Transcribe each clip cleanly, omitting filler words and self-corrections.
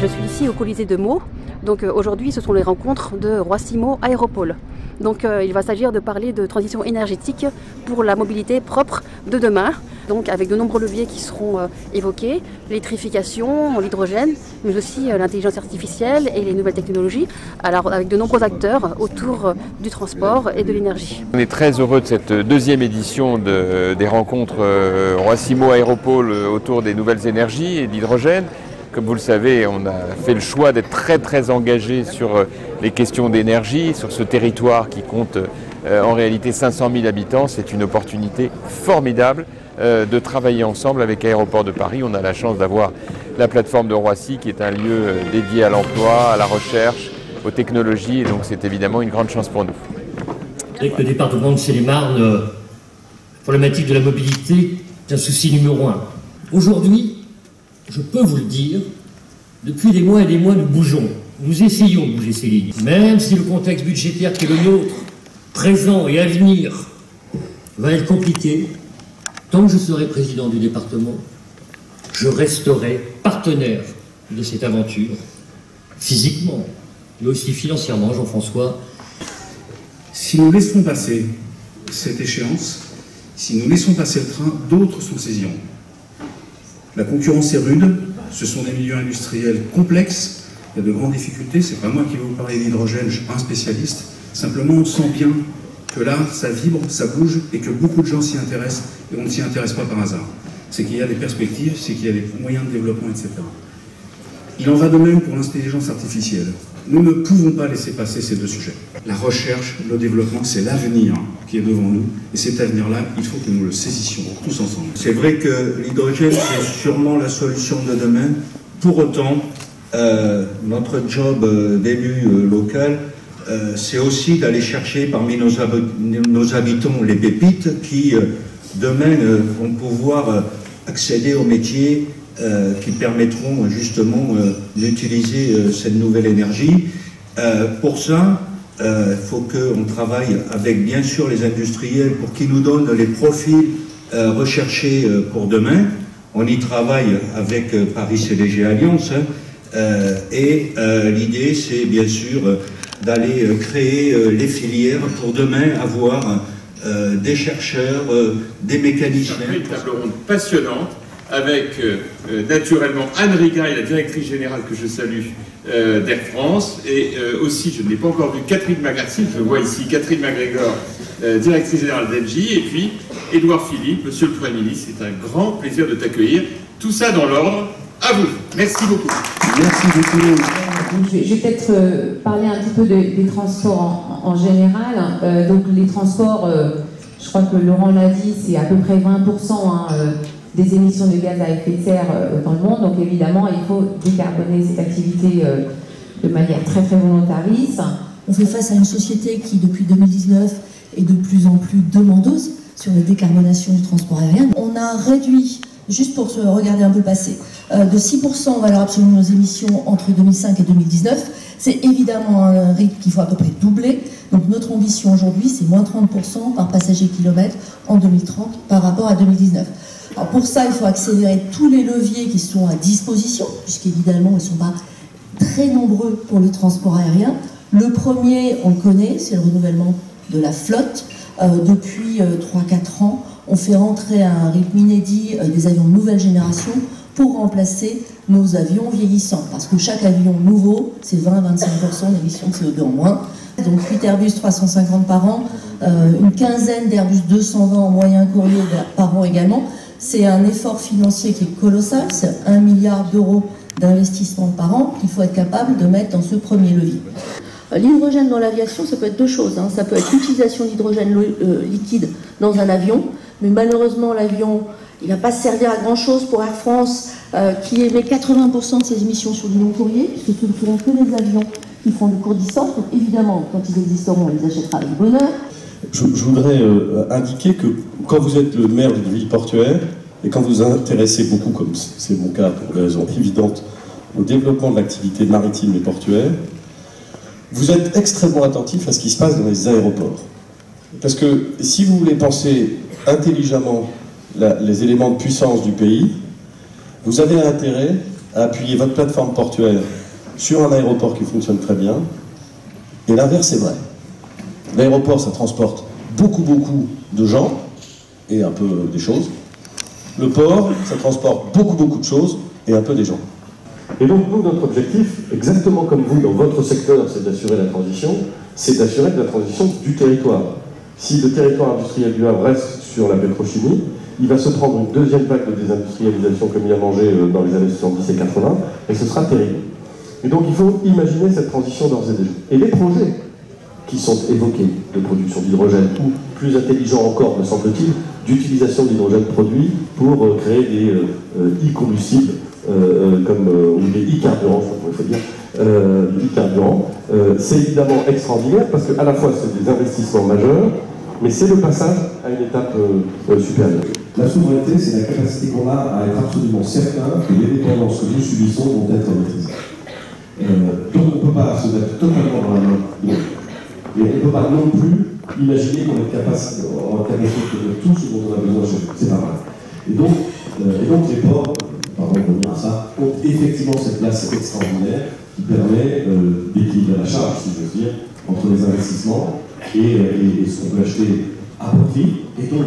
Je suis ici au Colisée de Meaux. Donc aujourd'hui, ce sont les rencontres de Roissy-Meaux Aéropole. Donc il va s'agir de parler de transition énergétique pour la mobilité propre de demain. Donc avec de nombreux leviers qui seront évoqués, l'électrification, l'hydrogène, mais aussi l'intelligence artificielle et les nouvelles technologies. Alors avec de nombreux acteurs autour du transport et de l'énergie. On est très heureux de cette deuxième édition des rencontres Roissy-Meaux Aéropole autour des nouvelles énergies et de l'hydrogène. Comme vous le savez, on a fait le choix d'être très engagé sur les questions d'énergie, sur ce territoire qui compte en réalité 500 000 habitants. C'est une opportunité formidable de travailler ensemble avec Aéroports de Paris. On a la chance d'avoir la plateforme de Roissy qui est un lieu dédié à l'emploi, à la recherche, aux technologies, et donc c'est évidemment une grande chance pour nous. Avec le département de Seine-et-Marne, la problématique de la mobilité est un souci numéro 1. Aujourd'hui, je peux vous le dire, depuis des mois et des mois, nous bougeons. Nous essayons de bouger ces lignes. Même si le contexte budgétaire qui est le nôtre, présent et à venir, va être compliqué, tant que je serai président du département, je resterai partenaire de cette aventure, physiquement, mais aussi financièrement, Jean-François. Si nous laissons passer cette échéance, si nous laissons passer le train, d'autres s'en saisiront. La concurrence est rude, ce sont des milieux industriels complexes, il y a de grandes difficultés, c'est pas moi qui vais vous parler d'hydrogène, je ne suis pas un spécialiste, simplement on sent bien que là, ça vibre, ça bouge, et que beaucoup de gens s'y intéressent, et on ne s'y intéresse pas par hasard. C'est qu'il y a des perspectives, c'est qu'il y a des moyens de développement, etc. Il en va de même pour l'intelligence artificielle. Nous ne pouvons pas laisser passer ces deux sujets. La recherche, le développement, c'est l'avenir qui est devant nous. Et cet avenir-là, il faut que nous le saisissions tous ensemble. C'est vrai que l'hydrogène, c'est sûrement la solution de demain. Pour autant, notre job d'élu local, c'est aussi d'aller chercher parmi nos habitants les pépites qui, demain, vont pouvoir accéder aux métiers qui permettront justement d'utiliser cette nouvelle énergie. Pour ça, il faut qu'on travaille avec bien sûr les industriels pour qu'ils nous donnent les profils recherchés pour demain. On y travaille avec Paris CDG Alliance et l'idée c'est bien sûr d'aller créer les filières pour demain avoir des chercheurs, des mécaniciens. Une table ronde passionnante avec naturellement Anne Rigail, la directrice générale que je salue d'Air France, et aussi, je ne l'ai pas encore vu, Catherine Magarcy, je vois ici Catherine MacGregor, directrice générale d'Engie, et puis Édouard Philippe, monsieur le Premier ministre. C'est un grand plaisir de t'accueillir. Tout ça dans l'ordre. À vous. Merci beaucoup. Merci beaucoup. Je vais peut-être parler un petit peu des transports en général. Donc les transports, je crois que Laurent l'a dit, c'est à peu près 20% des émissions de gaz à effet de serre dans le monde. Donc évidemment, il faut décarboner cette activité de manière très volontariste. On fait face à une société qui, depuis 2019, est de plus en plus demandeuse sur la décarbonation du transport aérien. On a réduit, juste pour se regarder un peu le passé, de 6% en valeur absolue nos émissions entre 2005 et 2019. C'est évidemment un rythme qu'il faut à peu près doubler. Donc notre ambition aujourd'hui, c'est moins 30% par passager kilomètre en 2030 par rapport à 2019. Alors pour ça, il faut accélérer tous les leviers qui sont à disposition, puisqu'évidemment, ils ne sont pas très nombreux pour le transport aérien. Le premier, on le connaît, c'est le renouvellement de la flotte. Depuis 3-4 ans, on fait rentrer à un rythme inédit des avions de nouvelle génération pour remplacer nos avions vieillissants. Parce que chaque avion nouveau, c'est 20-25% d'émissions de CO2 en moins. Donc 8 Airbus 350 par an, une quinzaine d'Airbus 220 en moyen courrier par an également. C'est un effort financier qui est colossal, c'est 1 milliard d'euros d'investissement par an qu'il faut être capable de mettre dans ce premier levier. L'hydrogène dans l'aviation, ça peut être deux choses. Ça peut être l'utilisation d'hydrogène liquide dans un avion, mais malheureusement l'avion, il ne va pas se servir à grand chose pour Air France qui émet 80% de ses émissions sur du long courrier, puisque ce ne seront que les avions qui font de courtes distances. Donc évidemment, quand ils existeront, on les achètera avec bonheur. Je voudrais indiquer que quand vous êtes le maire d'une ville portuaire et quand vous vous intéressez beaucoup, comme c'est mon cas pour des raisons évidentes, au développement de l'activité maritime et portuaire, vous êtes extrêmement attentif à ce qui se passe dans les aéroports. Parce que si vous voulez penser intelligemment les éléments de puissance du pays, vous avez intérêt à appuyer votre plateforme portuaire sur un aéroport qui fonctionne très bien. Et l'inverse est vrai. L'aéroport, ça transporte beaucoup de gens et un peu des choses. Le port, ça transporte beaucoup de choses et un peu des gens. Et donc nous, notre objectif, exactement comme vous dans votre secteur, c'est d'assurer la transition, c'est d'assurer la transition du territoire. Si le territoire industriel du Havre reste sur la pétrochimie, il va se prendre une deuxième vague de désindustrialisation comme il a mangé dans les années 70 et 80, et ce sera terrible. Et donc il faut imaginer cette transition d'ores et déjà. Et les projets qui sont évoqués de production d'hydrogène, ou plus intelligents encore, me semble-t-il, d'utilisation d'hydrogène produit pour créer des e-combustibles, ou des e-carburants, il faut dire, e-carburants. C'est évidemment extraordinaire parce qu'à la fois c'est des investissements majeurs, mais c'est le passage à une étape supérieure. La souveraineté, c'est la capacité qu'on a à être absolument certain que les dépendances que nous subissons vont être maîtrisées. Donc on ne peut pas se mettre totalement dans la main de l'autre. Et on ne peut pas non plus imaginer qu'on est capable de tout ce dont on a besoin chez nous. C'est pas vrai. Et donc les ports, pardon de revenir à ça, ont effectivement cette place extraordinaire qui permet d'équilibrer la charge, si j'ose dire, entre les investissements et ce qu'on peut acheter à bon prix, et donc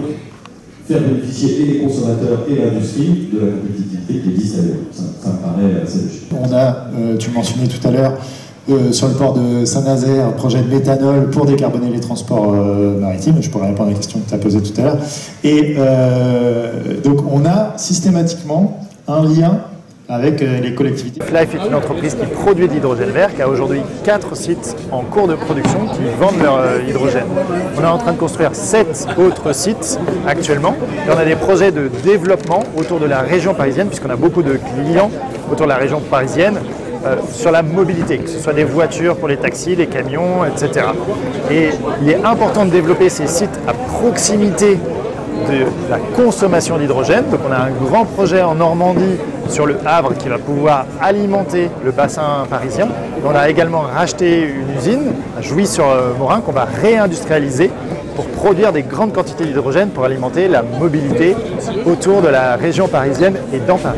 faire bénéficier et les consommateurs et l'industrie de la compétitivité qui existe ailleurs. Ça me paraît assez logique. On a, tu mentionnais tout à l'heure, sur le port de Saint-Nazaire, un projet de méthanol pour décarboner les transports maritimes. Je pourrais répondre à la question que tu as posée tout à l'heure. Et donc on a systématiquement un lien avec les collectivités. Life est une entreprise qui produit de l'hydrogène vert, qui a aujourd'hui 4 sites en cours de production qui vendent leur hydrogène. On est en train de construire 7 autres sites actuellement et on a des projets de développement autour de la région parisienne, puisqu'on a beaucoup de clients autour de la région parisienne sur la mobilité, que ce soit des voitures pour les taxis, les camions, etc. Et il est important de développer ces sites à proximité de la consommation d'hydrogène. Donc on a un grand projet en Normandie sur le Havre qui va pouvoir alimenter le bassin parisien. On a également racheté une usine à Jouy-sur-Morin qu'on va réindustrialiser pour produire des grandes quantités d'hydrogène pour alimenter la mobilité autour de la région parisienne et dans Paris.